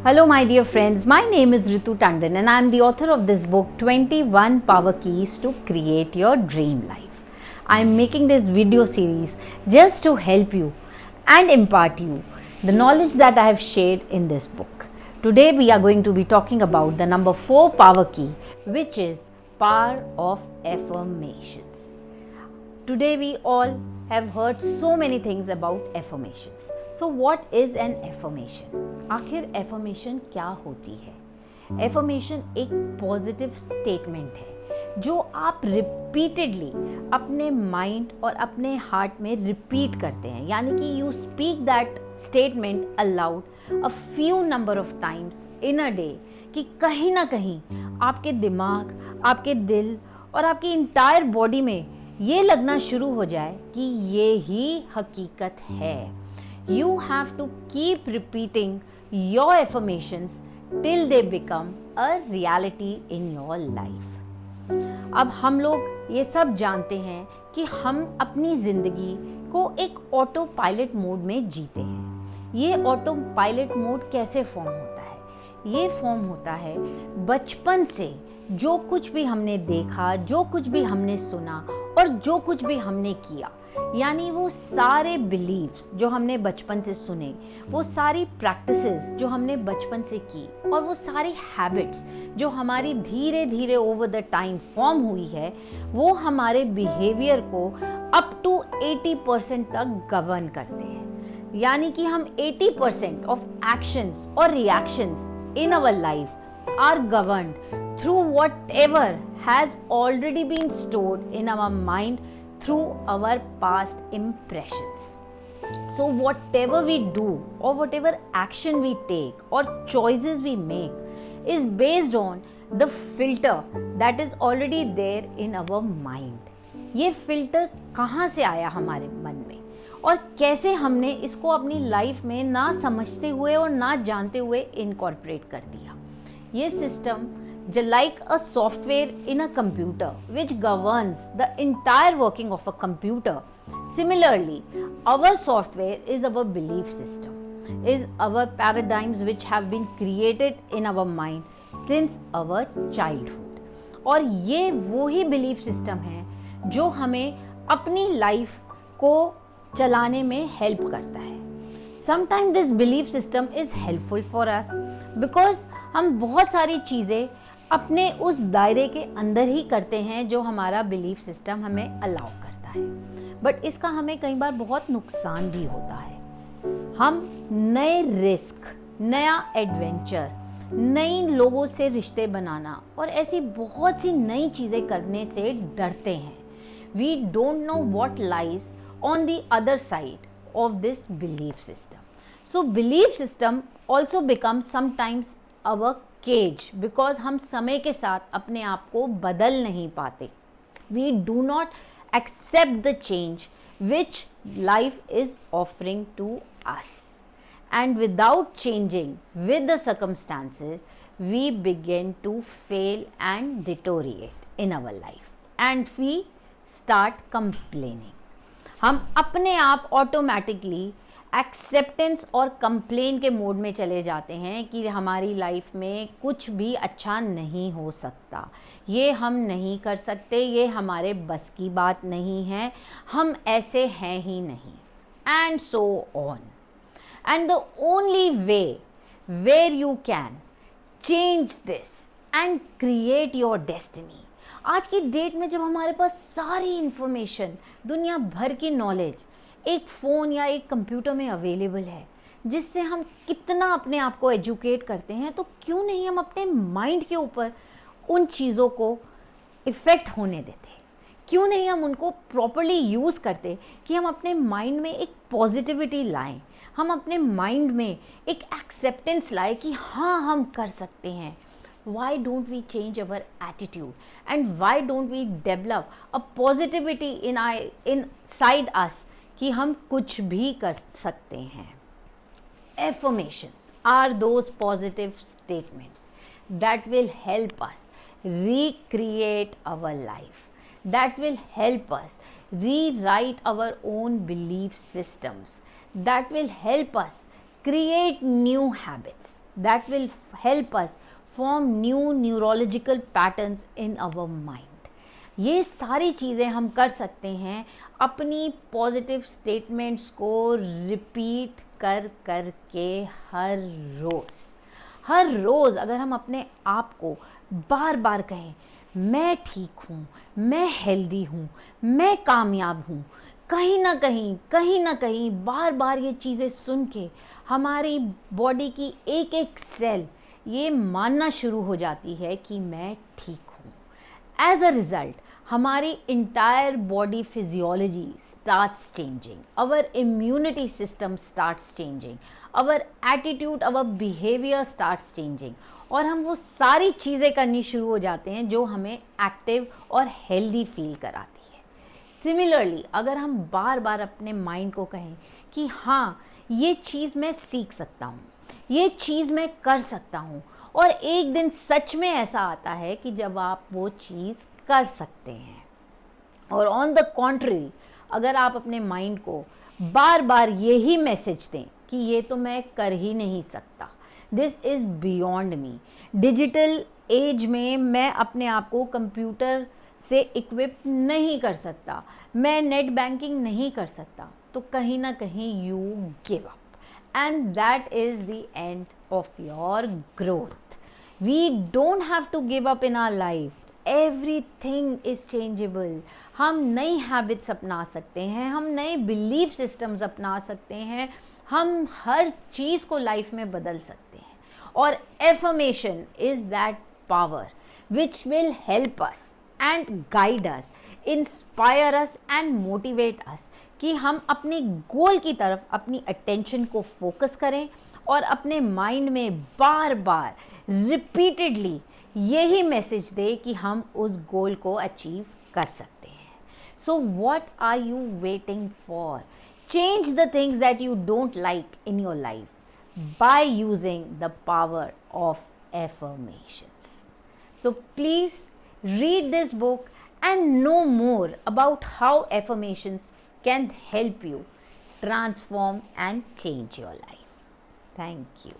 Hello, my dear friends. My name is Ritu Tandon, and I am the author of this book 21 Power Keys to Create Your Dream Life. I am making this video series just to help you and impart you the knowledge that I have shared in this book. Today, we are going to be talking about the number 4 power key, which is power of affirmations. Today, we all have heard so many things about affirmations. So what is an affirmation? आखिर affirmation क्या होती है? Affirmation एक positive statement है जो आप repeatedly अपने mind और अपने हार्ट में रिपीट करते हैं, यानी कि you speak that statement allowed a few number of times in a day, कि कहीं ना कहीं आपके दिमाग, आपके दिल और आपकी इंटायर बॉडी में ये लगना शुरू हो जाए कि ये ही हकीकत है. You have to keep repeating your affirmations till they become a reality in your life. अब हम लोग ये सब जानते हैं कि हम अपनी ज़िंदगी को एक ऑटो पायलट मोड में जीते हैं. ये ऑटो पायलट मोड कैसे फॉर्म होता है? ये फॉर्म होता है बचपन से. जो कुछ भी हमने देखा, जो कुछ भी हमने सुना और जो कुछ भी हमने किया, यानी वो सारे बिलीव्स जो हमने बचपन से सुने, वो सारी प्रैक्टिसेस जो हमने बचपन से की और वो सारी हैबिट्स जो हमारी धीरे धीरे ओवर द टाइम फॉर्म हुई है, वो हमारे बिहेवियर को अप टू 80% तक गवर्न करते हैं. यानी कि हम 80% ऑफ एक्शंस और reactions in our life are governed through whatever has already been stored in our mind through our past impressions. So whatever we do or whatever action we take or choices we make is based on the filter that is already there in our mind. ये filter कहाँ से आया हमारे मन में और कैसे हमने इसको अपनी लाइफ में ना समझते हुए और ना जानते हुए इनकॉर्पोरेट कर दिया. ये system like a software in a computer which governs the entire working of a computer. Similarly, our software is our belief system, is our paradigms which have been created in our mind since our childhood. और ये वो ही belief system है जो हमें अपनी life को चलाने में हेल्प करता है. Sometimes this belief system is helpful for us because हम बहुत सारी चीज़ें अपने उस दायरे के अंदर ही करते हैं जो हमारा बिलीफ सिस्टम हमें अलाउ करता है. बट इसका हमें कई बार बहुत नुकसान भी होता है. हम नए रिस्क, नया एडवेंचर, नई लोगों से रिश्ते बनाना और ऐसी बहुत सी नई चीज़ें करने से डरते हैं. We don't know what lies on the other side of this belief system. So belief system also becomes sometimes our cage because हम समय के साथ अपने आप को बदल नहीं पाते. We do not accept the change which life is offering to us. And without changing with the circumstances, we begin to fail and deteriorate in our life. And we start complaining. हम अपने आप automatically acceptance और complain के mode में चले जाते हैं कि हमारी लाइफ में कुछ भी अच्छा नहीं हो सकता, ये हम नहीं कर सकते, ये हमारे बस की बात नहीं है, हम ऐसे हैं ही नहीं, and so on. And the only way where you can change this and create your destiny. आज की डेट में जब हमारे पास सारी इन्फॉर्मेशन, दुनिया भर की नॉलेज एक फ़ोन या एक कंप्यूटर में अवेलेबल है, जिससे हम कितना अपने आप को एजुकेट करते हैं, तो क्यों नहीं हम अपने माइंड के ऊपर उन चीज़ों को इफ़ेक्ट होने देते? क्यों नहीं हम उनको प्रॉपरली यूज़ करते कि हम अपने माइंड में एक पॉजिटिविटी लाएं, हम अपने माइंड में एक एक्सेप्टेंस लाएं कि हाँ, हम कर सकते हैं. Why don't we change our attitude and why don't we develop a positivity inside us कि हम कुछ भी कर सकते हैं. Affirmations are those positive statements that will help us recreate our life, that will help us rewrite our own belief systems, that will help us create new habits, that will help us form new neurological patterns in our mind. ये सारी चीज़ें हम कर सकते हैं अपनी positive statements को repeat कर कर के हर रोज़ अगर हम अपने आप को बार बार कहें, मैं ठीक हूँ, मैं हेल्दी हूँ, मैं कामयाब हूँ, कहीं ना कहीं बार बार ये चीज़ें सुन के हमारी बॉडी की एक एक सेल ये मानना शुरू हो जाती है कि मैं ठीक हूँ. एज अ रिज़ल्ट हमारी entire body physiology starts changing, our immunity system starts changing, our attitude, our behaviour starts changing, और हम वो सारी चीज़ें करनी शुरू हो जाते हैं जो हमें एक्टिव और हेल्दी फील कराती है. सिमिलरली अगर हम बार बार अपने माइंड को कहें कि हाँ ये चीज़ मैं सीख सकता हूँ, ये चीज़ मैं कर सकता हूँ, और एक दिन सच में ऐसा आता है कि जब आप वो चीज़ कर सकते हैं. और ऑन द कॉन्ट्री अगर आप अपने माइंड को बार बार यही मैसेज दें कि ये तो मैं कर ही नहीं सकता, this is beyond me, digital age में मैं अपने आप को कंप्यूटर से इक्विप नहीं कर सकता, मैं नेट बैंकिंग नहीं कर सकता, तो कहीं ना कहीं you give up, and that is the end of your growth. We don't have to give up in our life. Everything is changeable. हम नई हैबिट्स अपना सकते हैं, हम नए बिलीफ सिस्टम्स अपना सकते हैं, हम हर चीज़ को लाइफ में बदल सकते हैं. और affirmation is that power which will help us and guide us, inspire us and motivate अस कि हम अपने गोल की तरफ अपनी अटेंशन को फोकस करें और अपने माइंड में बार बार रिपीटेडली यही मैसेज दे कि हम उस गोल को अचीव कर सकते हैं. So what are you waiting for? Change the things that you don't like in your life by using the power of affirmations. So please read this book and know more about how affirmations can help you transform and change your life. Thank you.